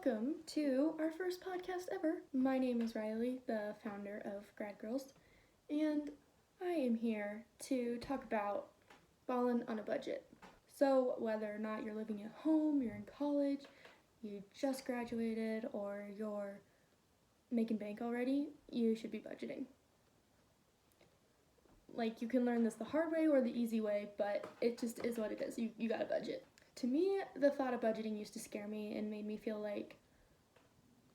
Welcome to our first podcast ever. My name is Riley, the founder of Grad Girls, and I am here to talk about balling on a budget. So whether or not you're living at home, you're in college, you just graduated, or you're making bank already, you should be budgeting. Like, you can learn this the hard way or the easy way, but it just is what it is. You gotta budget. To me, the thought of budgeting used to scare me and made me feel like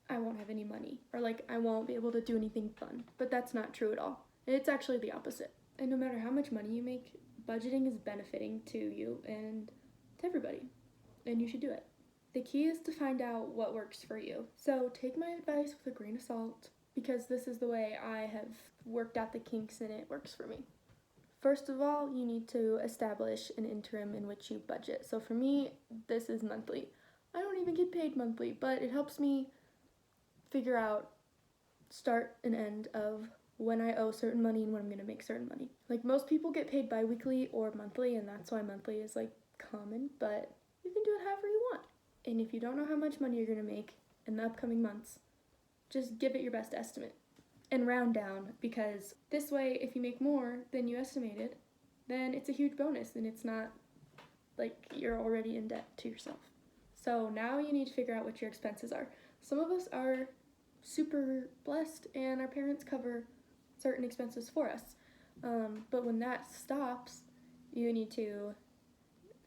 I won't have any money or like I won't be able to do anything fun. But that's not true at all. It's actually the opposite. And no matter how much money you make, budgeting is benefiting to you and to everybody. And you should do it. The key is to find out what works for you. So take my advice with a grain of salt because this is the way I have worked out the kinks and it works for me. First of all, you need to establish an interim in which you budget. So for me, this is monthly. I don't even get paid monthly, but it helps me figure out start and end of when I owe certain money and when I'm going to make certain money. Like, most people get paid bi-weekly or monthly, and that's why monthly is like common, but you can do it however you want. And if you don't know how much money you're going to make in the upcoming months, just give it your best estimate. And round down, because this way, if you make more than you estimated, then it's a huge bonus and it's not like you're already in debt to yourself. So now you need to figure out what your expenses are. Some of us are super blessed and our parents cover certain expenses for us. But when that stops, you need to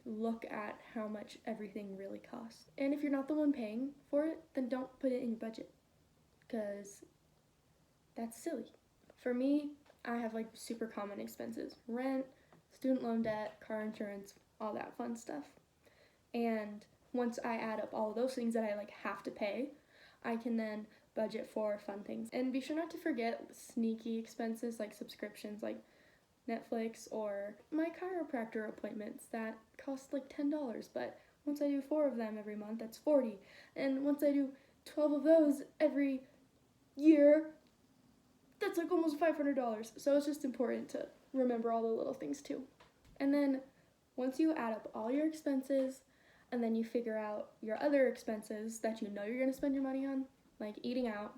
look at how much everything really costs. And if you're not the one paying for it, then don't put it in your budget, because that's silly. For me, I have like super common expenses: rent, student loan debt, car insurance, all that fun stuff. And once I add up all of those things that I like have to pay, I can then budget for fun things. And be sure not to forget sneaky expenses like subscriptions like Netflix or my chiropractor appointments that cost like $10, but once I do 4 of them every month, that's $40. And once I do 12 of those every year, that's like almost $500. So it's just important to remember all the little things too. And then once you add up all your expenses and then you figure out your other expenses that you know you're going to spend your money on, like eating out,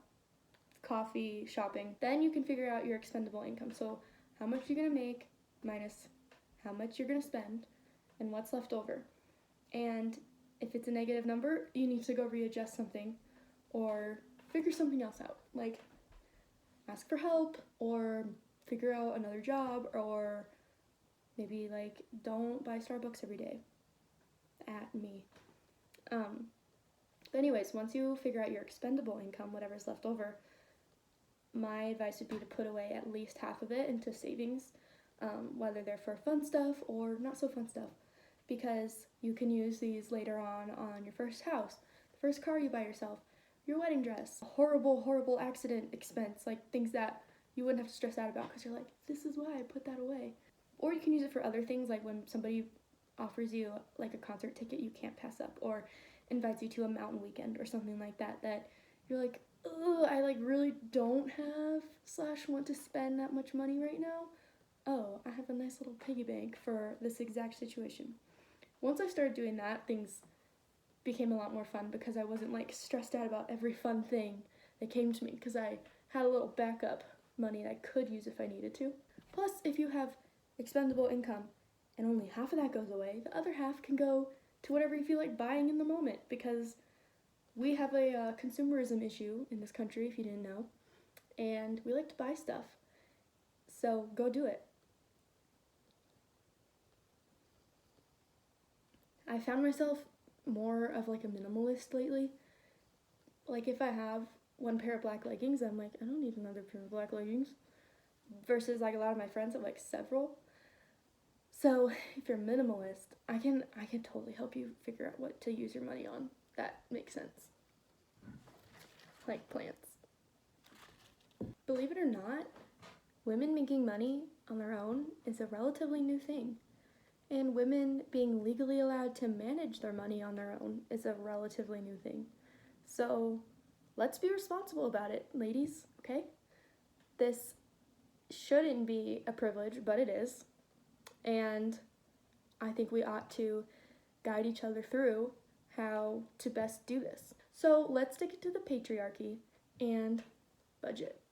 coffee, shopping, then you can figure out your expendable income. So how much you're going to make minus how much you're going to spend and what's left over. And if it's a negative number, you need to go readjust something or figure something else out. Like, ask for help or figure out another job, or maybe like don't buy Starbucks every day. At me. But anyways, once you figure out your expendable income, whatever's left over, my advice would be to put away at least half of it into savings, whether they're for fun stuff or not so fun stuff, because you can use these later on your first house, the first car you buy yourself, your wedding dress, a horrible accident expense, like things that you wouldn't have to stress out about because you're like, this is why I put that away. Or you can use it for other things, like when somebody offers you like a concert ticket you can't pass up, or invites you to a mountain weekend or something like that, that you're like, oh, I like really don't have / want to spend that much money right now. Oh, I have a nice little piggy bank for this exact situation. Once I started doing that, things became a lot more fun because I wasn't like stressed out about every fun thing that came to me, because I had a little backup money that I could use if I needed to. Plus, if you have expendable income and only half of that goes away, the other half can go to whatever you feel like buying in the moment, because we have a consumerism issue in this country, if you didn't know, and we like to buy stuff. So go do it. I found myself more of like a minimalist lately. Like, if I have one pair of black leggings, I'm like, I don't need another pair of black leggings, versus like a lot of my friends have like several. So if you're minimalist, I can totally help you figure out what to use your money on that makes sense. Like plants. Believe it or not, women making money on their own is a relatively new thing. And women being legally allowed to manage their money on their own is a relatively new thing. So let's be responsible about it, ladies, okay? This shouldn't be a privilege, but it is. And I think we ought to guide each other through how to best do this. So let's stick it to the patriarchy and budget.